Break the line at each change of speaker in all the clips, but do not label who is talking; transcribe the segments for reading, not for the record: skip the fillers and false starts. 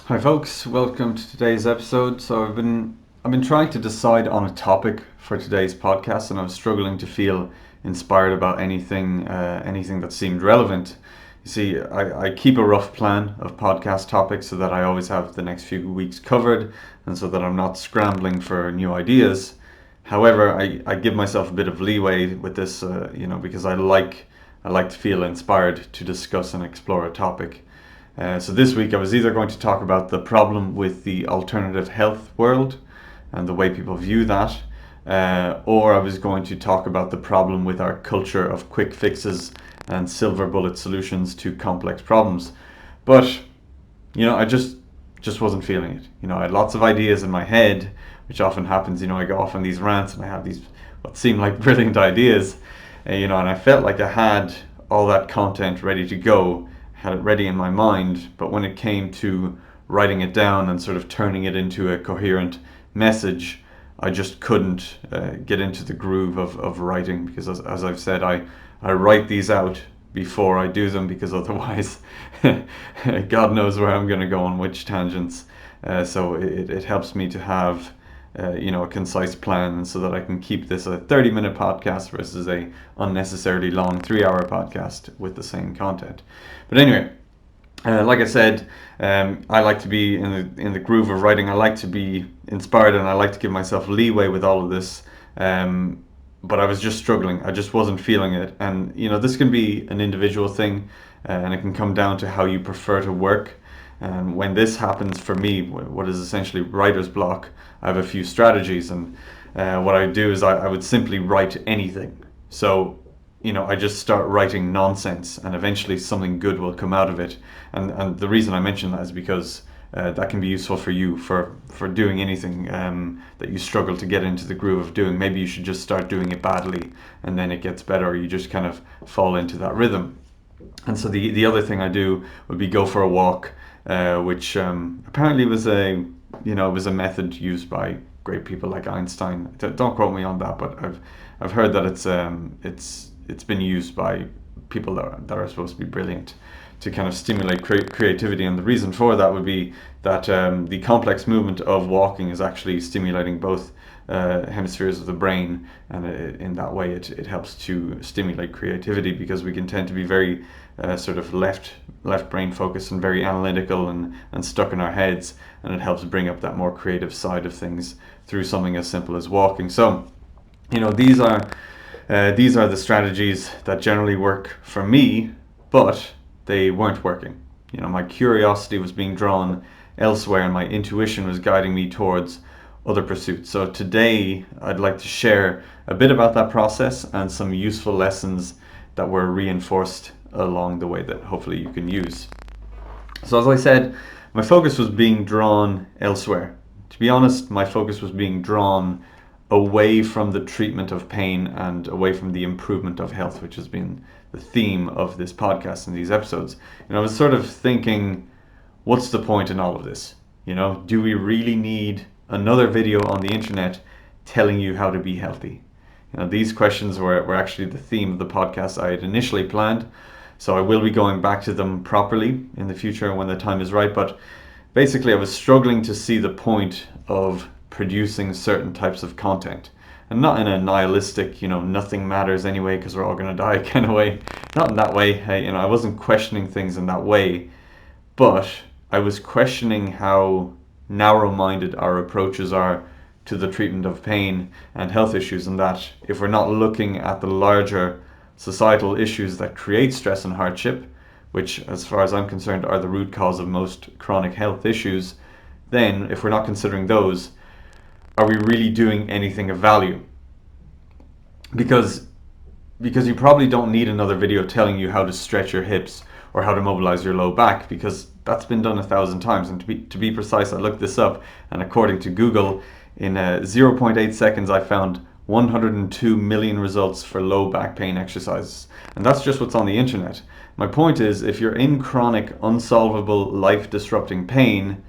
Hi folks, welcome to today's episode. I've been trying to decide on a topic for today's podcast, and I was struggling to feel inspired about anything that seemed relevant. You see, I keep a rough plan of podcast topics so that I always have the next few weeks covered, and so that I'm not scrambling for new ideas. However, I give myself a bit of leeway with this, because I like to feel inspired to discuss and explore a topic. So this week I was either going to talk about the problem with the alternative health world and the way people view that, or I was going to talk about the problem with our culture of quick fixes and silver bullet solutions to complex problems. But I just wasn't feeling it. I had lots of ideas in my head, which often happens. I go off on these rants and I have these what seem like brilliant ideas, and I felt like I had all that content ready to go, had it ready in my mind, but when it came to writing it down and sort of turning it into a coherent message, I just couldn't get into the groove of writing, because as I've said, I write these out before I do them, because otherwise God knows where I'm going to go on which tangents. So it helps me to have a concise plan, so that I can keep this a 30-minute podcast versus a unnecessarily long 3-hour podcast with the same content. But anyway, like I said, I like to be in the groove of writing. I like to be inspired, and I like to give myself leeway with all of this. But I was just struggling. I just wasn't feeling it. And this can be an individual thing, and it can come down to how you prefer to work. And when this happens for me, what is essentially writer's block, I have a few strategies. And what I do is I would simply write anything. So I just start writing nonsense, and eventually something good will come out of it. And the reason I mention that is because that can be useful for you for doing anything that you struggle to get into the groove of doing. Maybe you should just start doing it badly, and then it gets better, or you just kind of fall into that rhythm. And so the other thing I do would be go for a walk, which apparently was a method used by great people like Einstein. Don't quote me on that, but I've heard that it's been used by people that are supposed to be brilliant to kind of stimulate creativity. And the reason for that would be that the complex movement of walking is actually stimulating both hemispheres of the brain, and in that way it helps to stimulate creativity, because we can tend to be very sort of left brain focused and very analytical and stuck in our heads, and it helps bring up that more creative side of things through something as simple as walking. So these are the strategies that generally work for me, but they weren't working. My curiosity was being drawn elsewhere, and my intuition was guiding me towards other pursuits. So today I'd like to share a bit about that process and some useful lessons that were reinforced along the way that hopefully you can use. So as I said, my focus was being drawn elsewhere. To be honest, my focus was being drawn away from the treatment of pain and away from the improvement of health, which has been the theme of this podcast and these episodes. I was sort of thinking, what's the point in all of this? Do we really need another video on the internet telling you how to be healthy? These questions were actually the theme of the podcast I had initially planned. So I will be going back to them properly in the future when the time is right. But basically I was struggling to see the point of producing certain types of content, and not in a nihilistic, nothing matters anyway because we're all going to die kind of way. Not in that way. I wasn't questioning things in that way, but I was questioning how narrow-minded our approaches are to the treatment of pain and health issues, and that if we're not looking at the larger societal issues that create stress and hardship, which as far as I'm concerned are the root cause of most chronic health issues, then if we're not considering those, are we really doing anything of value? Because you probably don't need another video telling you how to stretch your hips or how to mobilize your low back, because that's been done 1,000 times. And to be precise, I looked this up, and according to Google, in 0.8 seconds I found 102 million results for low back pain exercises. And that's just what's on the internet. My point is, if you're in chronic, unsolvable, life-disrupting pain,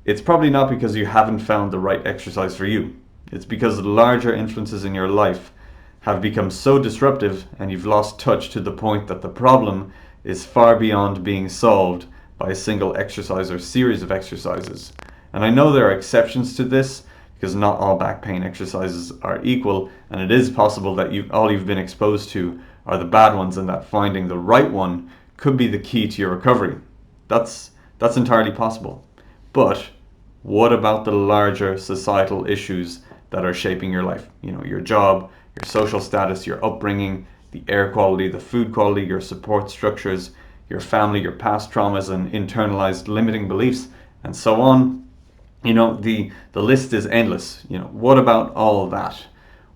it's probably not because you haven't found the right exercise for you. It's because the larger influences in your life have become so disruptive, and you've lost touch to the point that the problem is far beyond being solved by a single exercise or series of exercises. And I know there are exceptions to this because not all back pain exercises are equal, and it is possible that all you've been exposed to are the bad ones, and that finding the right one could be the key to your recovery. That's entirely possible. But what about the larger societal issues that are shaping your life? Your job, your social status, your upbringing, the air quality, the food quality, your support structures, your family, your past traumas and internalized limiting beliefs, and so on. The list is endless. What about all of that?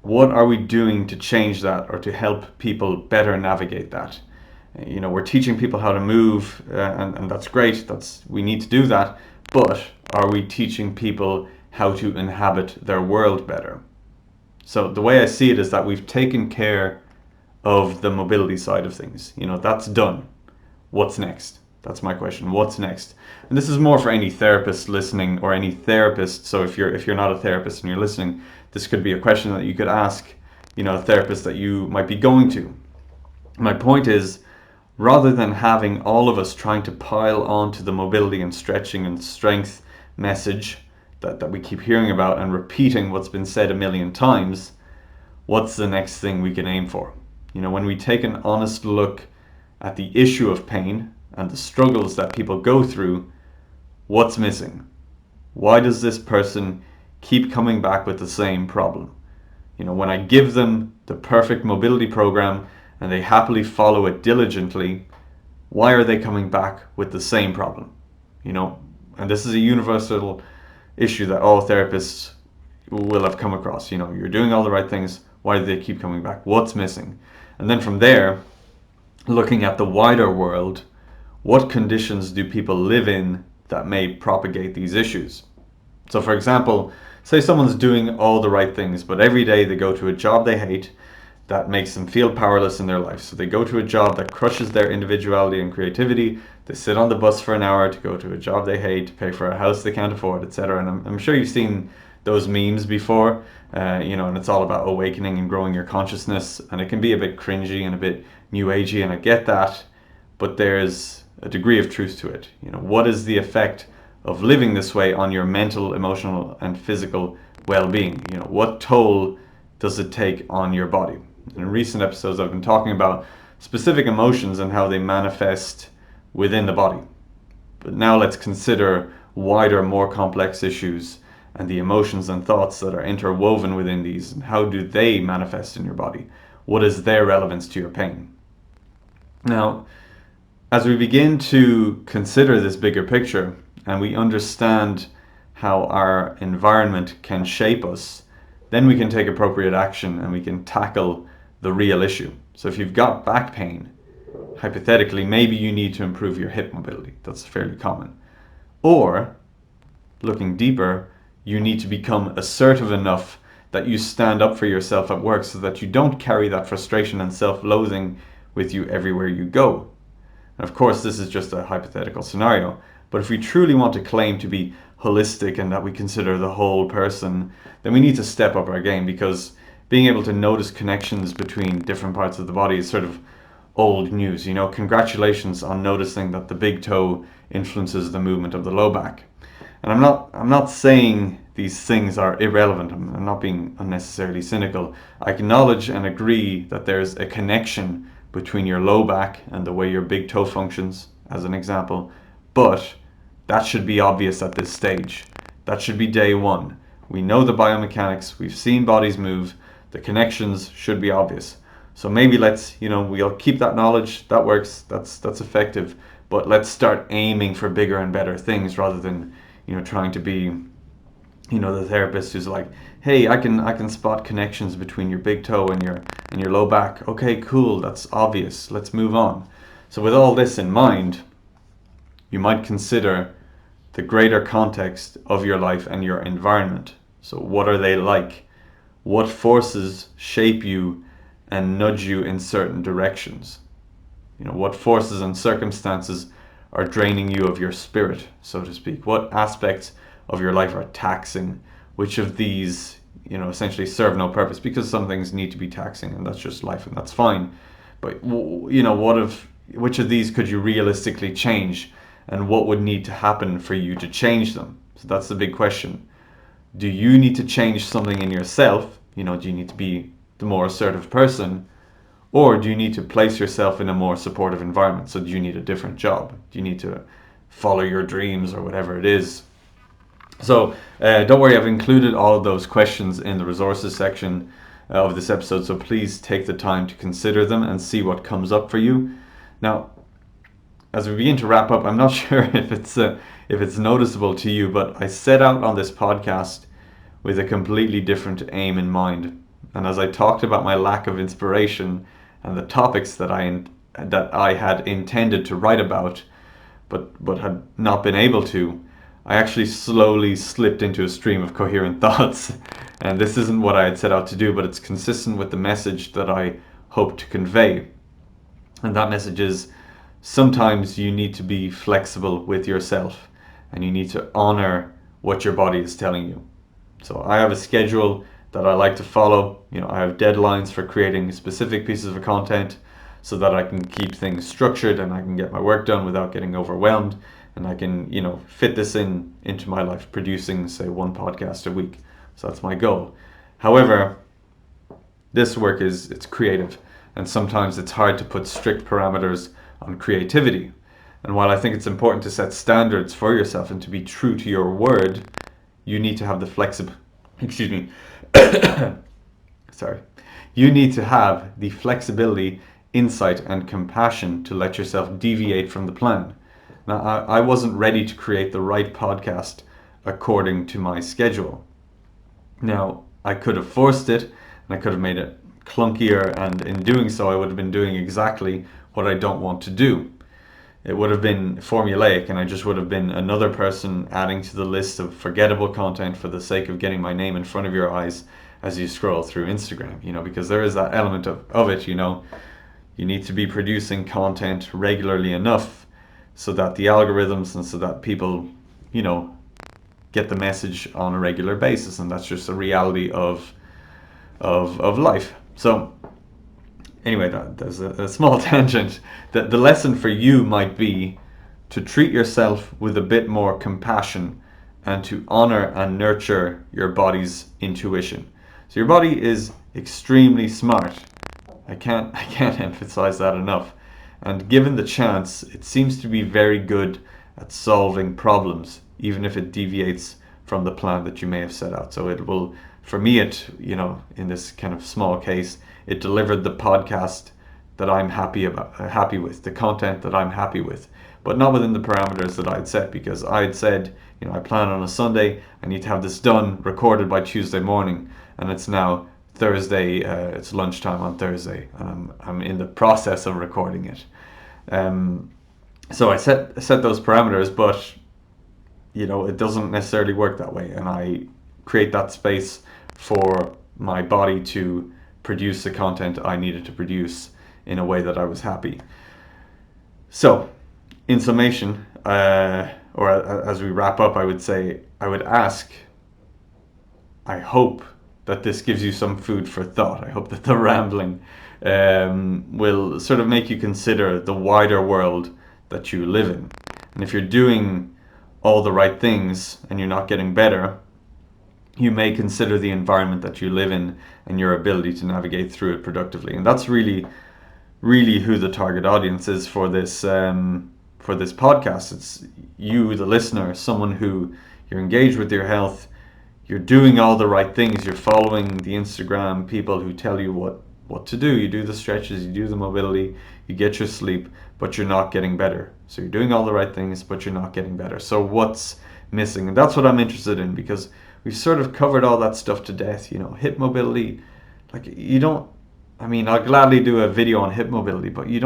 What are we doing to change that or to help people better navigate that? We're teaching people how to move, and that's great. We need to do that. But are we teaching people how to inhabit their world better? So the way I see it is that we've taken care of the mobility side of things. That's done. What's next? That's my question. What's next? And this is more for any therapist listening or any therapist. So if you're not a therapist and you're listening, this could be a question that you could ask, a therapist that you might be going to. My point is, rather than having all of us trying to pile onto the mobility and stretching and strength message that we keep hearing about and repeating what's been said a million times, what's the next thing we can aim for? When we take an honest look at the issue of pain and the struggles that people go through, what's missing? Why does this person keep coming back with the same problem? When I give them the perfect mobility program and they happily follow it diligently, why are they coming back with the same problem? And this is a universal issue that all therapists will have come across. You're doing all the right things, why do they keep coming back? What's missing? And then from there, looking at the wider world, what conditions do people live in that may propagate these issues? So for example, say someone's doing all the right things, but every day they go to a job they hate that makes them feel powerless in their life. So they go to a job that crushes their individuality and creativity. They sit on the bus for an hour to go to a job they hate, to pay for a house they can't afford, etc. And I'm sure you've seen those memes before, and it's all about awakening and growing your consciousness. And it can be a bit cringy and a bit new agey, and I get that, but there's a degree of truth to it. What is the effect of living this way on your mental, emotional, and physical well-being? What toll does it take on your body? In recent episodes, I've been talking about specific emotions and how they manifest within the body. But now let's consider wider, more complex issues and the emotions and thoughts that are interwoven within these, and how do they manifest in your body? What is their relevance to your pain? Now, as we begin to consider this bigger picture and we understand how our environment can shape us, then we can take appropriate action and we can tackle the real issue. So if you've got back pain, hypothetically, maybe you need to improve your hip mobility. That's fairly common. Or, looking deeper, you need to become assertive enough that you stand up for yourself at work so that you don't carry that frustration and self-loathing with you everywhere you go. And of course, this is just a hypothetical scenario, but if we truly want to claim to be holistic and that we consider the whole person, then we need to step up our game, because being able to notice connections between different parts of the body is sort of old news. Congratulations on noticing that the big toe influences the movement of the low back. And I'm not saying these things are irrelevant. I'm not being unnecessarily cynical. I acknowledge and agree that there's a connection between your low back and the way your big toe functions, as an example. But that should be obvious at this stage. That should be day one. We know the biomechanics, we've seen bodies move, the connections should be obvious. So maybe we'll keep that knowledge, that works, that's effective, but let's start aiming for bigger and better things rather than, trying to be, the therapist who's like, hey, I can spot connections between your big toe and your low back. Okay, cool, that's obvious, let's move on. So with all this in mind, you might consider the greater context of your life and your environment. So what are they like? What forces shape you and nudge you in certain directions? What forces and circumstances are draining you of your spirit, so to speak? What aspects of your life are taxing? Which of these, essentially serve no purpose? Because some things need to be taxing, and that's just life, and that's fine. But which of these could you realistically change and what would need to happen for you to change them. So that's the big question. Do you need to change something in yourself? Do you need to be the more assertive person? Or do you need to place yourself in a more supportive environment? So do you need a different job? Do you need to follow your dreams or whatever it is? So don't worry, I've included all of those questions in the resources section of this episode. So please take the time to consider them and see what comes up for you. Now, as we begin to wrap up, I'm not sure if it's noticeable to you, but I set out on this podcast with a completely different aim in mind. And as I talked about my lack of inspiration and the topics that I had intended to write about, but had not been able to, I actually slowly slipped into a stream of coherent thoughts. And this isn't what I had set out to do, but it's consistent with the message that I hope to convey. And that message is, sometimes you need to be flexible with yourself and you need to honor what your body is telling you. So I have a schedule that I like to follow. I have deadlines for creating specific pieces of content so that I can keep things structured and I can get my work done without getting overwhelmed. And I can, fit this into my life, producing, say, one podcast a week. So that's my goal. However, this work it's creative, and sometimes it's hard to put strict parameters on creativity. And while I think it's important to set standards for yourself and to be true to your word, you need to have the You need to have the flexibility, insight, and compassion to let yourself deviate from the plan. Now, I wasn't ready to create the right podcast according to my schedule. Now, I could have forced it, and I could have made it clunkier, and in doing so, I would have been doing exactly what I don't want to do. It would have been formulaic, and I just would have been another person adding to the list of forgettable content for the sake of getting my name in front of your eyes as you scroll through Instagram, because there is that element of it, you need to be producing content regularly enough so that the algorithms and so that people, get the message on a regular basis. And that's just a reality of life. So anyway, there's a small tangent. The lesson for you might be to treat yourself with a bit more compassion and to honor and nurture your body's intuition. So your body is extremely smart. I can't emphasize that enough. And given the chance, it seems to be very good at solving problems, even if it deviates from the plan that you may have set out. So it will, for me, in this kind of small case, it delivered the podcast that I'm happy with, the content that I'm happy with, but not within the parameters that I'd set, because I'd said, I plan on a Sunday, I need to have this done, recorded by Tuesday morning, and it's now Thursday, it's lunchtime on Thursday, and I'm in the process of recording it. So I set those parameters, but it doesn't necessarily work that way, and I create that space for my body to produce the content I needed to produce in a way that I was happy. So, in summation, or as we wrap up, I would ask, I hope that this gives you some food for thought. I hope that the rambling will sort of make you consider the wider world that you live in. And if you're doing all the right things and you're not getting better, you may consider the environment that you live in and your ability to navigate through it productively. And that's really who the target audience is for this podcast. It's you, the listener, someone who you're engaged with your health, you're doing all the right things, you're following the Instagram people who tell you what to do. You do the stretches, you do the mobility, you get your sleep, but you're not getting better. So you're doing all the right things, but you're not getting better. So what's missing? And that's what I'm interested in, because we've sort of covered all that stuff to death. Hip mobility, I'll gladly do a video on hip mobility, but I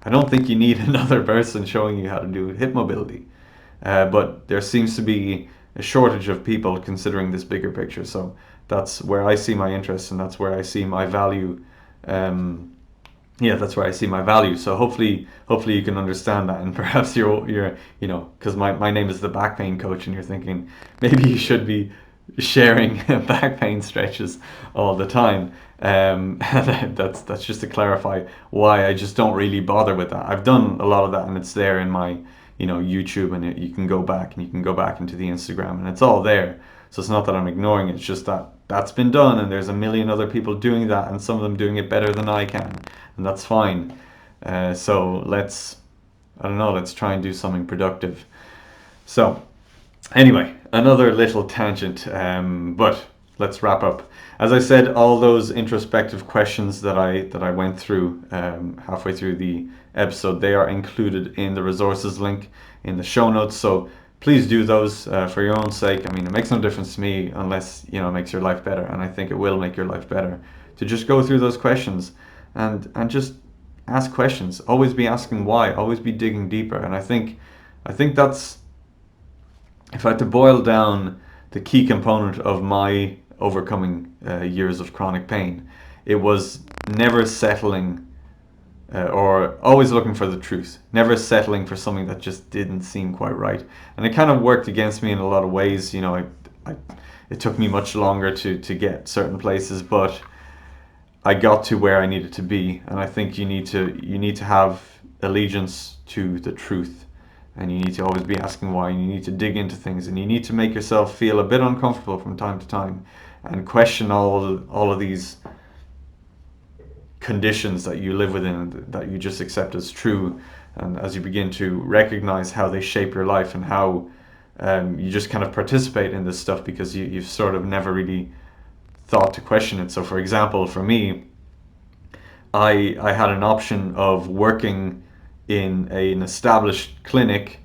don't think you need another person showing you how to do hip mobility. But there seems to be a shortage of people considering this bigger picture. So that's where I see my interest, and that's where I see my value. That's where I see my value. So hopefully you can understand that, and perhaps you're because my name is the back pain coach, and you're thinking maybe you should be sharing back pain stretches all the time. That's just to clarify why I just don't really bother with that. I've done a lot of that, and it's there in my YouTube, and you can go back and you can go back into the Instagram, and it's all there. So it's not that I'm ignoring it, it's just that that's been done, and there's a million other people doing that, and some of them doing it better than I can, and that's fine. So let's try and do something productive. So anyway, another little tangent, but let's wrap up. As I said, all those introspective questions that I went through halfway through the episode, they are included in the resources link in the show notes. So please do those for your own sake. I mean, it makes no difference to me unless it makes your life better, and I think it will make your life better to just go through those questions and just ask questions. Always be asking why. Always be digging deeper. And I think that's, if I had to boil down the key component of my overcoming years of chronic pain, it was never settling or always looking for the truth, never settling for something that just didn't seem quite right. And it kind of worked against me in a lot of ways. It took me much longer to get certain places, but I got to where I needed to be. And I think you need to have allegiance to the truth, and you need to always be asking why, and you need to dig into things, and you need to make yourself feel a bit uncomfortable from time to time and question all of these conditions that you live within and that you just accept as true. And as you begin to recognize how they shape your life and how you just kind of participate in this stuff because you've sort of never really thought to question it. So for example, for me, I had an option of working in an established clinic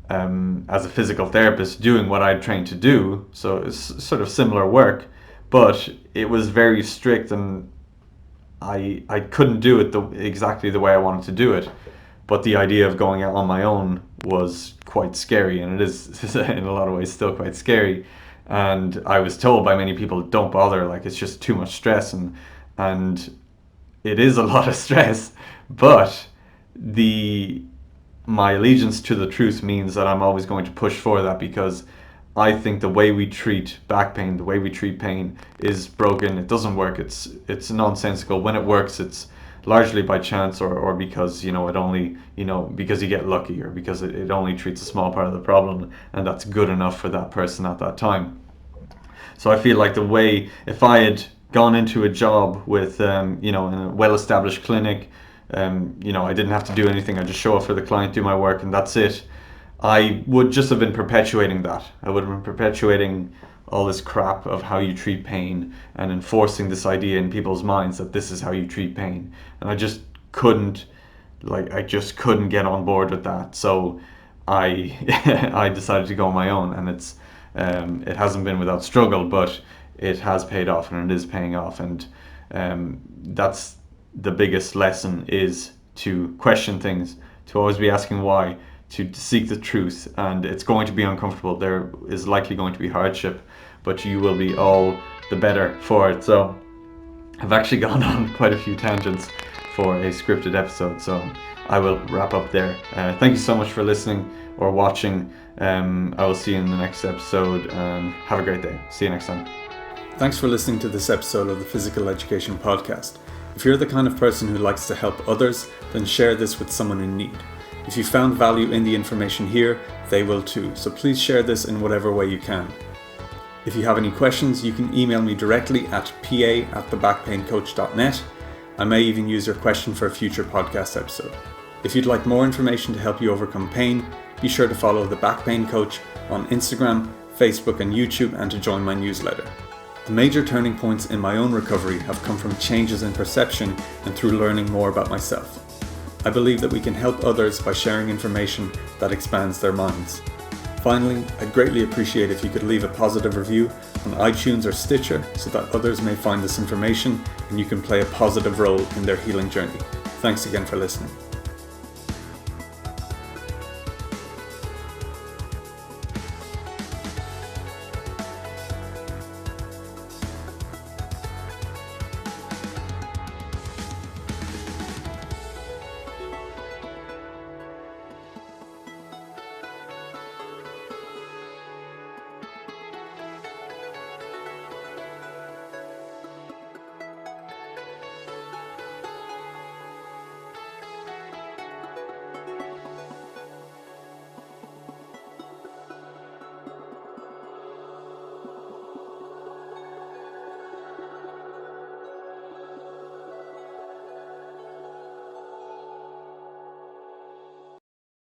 as a physical therapist, doing what I'd trained to do. So it's sort of similar work, but it was very strict, and I couldn't do it exactly the way I wanted to do it. But the idea of going out on my own was quite scary, and it is in a lot of ways still quite scary. And I was told by many people, don't bother, like it's just too much stress, and it is a lot of stress. But my allegiance to the truth means that I'm always going to push for that, because I think the way we treat back pain, the way we treat pain, is broken. It doesn't work. It's nonsensical. When it works, it's largely by chance or because it only because you get lucky, or because it only treats a small part of the problem, and that's good enough for that person at that time. So I feel like if I had gone into a job with in a well-established clinic, I didn't have to do anything. I just show up for the client, do my work, and that's it. I would just have been perpetuating that. I would have been perpetuating all this crap of how you treat pain and enforcing this idea in people's minds that this is how you treat pain. And I just couldn't get on board with that. So I I decided to go on my own, and it hasn't been without struggle, but it has paid off, and it is paying off. And that's the biggest lesson, is to question things, to always be asking why, to seek the truth. And it's going to be uncomfortable. There is likely going to be hardship, but you will be all the better for it. So I've actually gone on quite a few tangents for a scripted episode, so I will wrap up there. Thank you so much for listening or watching. I will see you in the next episode, and have a great day. See you next time. Thanks for listening to this episode of the Physical Education Podcast. If you're the kind of person who likes to help others, then share this with someone in need. If you found value in the information here, they will too. So please share this in whatever way you can. If you have any questions, you can email me directly at pa@thebackpaincoach.net. I may even use your question for a future podcast episode. If you'd like more information to help you overcome pain, be sure to follow The Back Pain Coach on Instagram, Facebook and YouTube, and to join my newsletter. The major turning points in my own recovery have come from changes in perception and through learning more about myself. I believe that we can help others by sharing information that expands their minds. Finally, I'd greatly appreciate if you could leave a positive review on iTunes or Stitcher so that others may find this information and you can play a positive role in their healing journey. Thanks again for listening.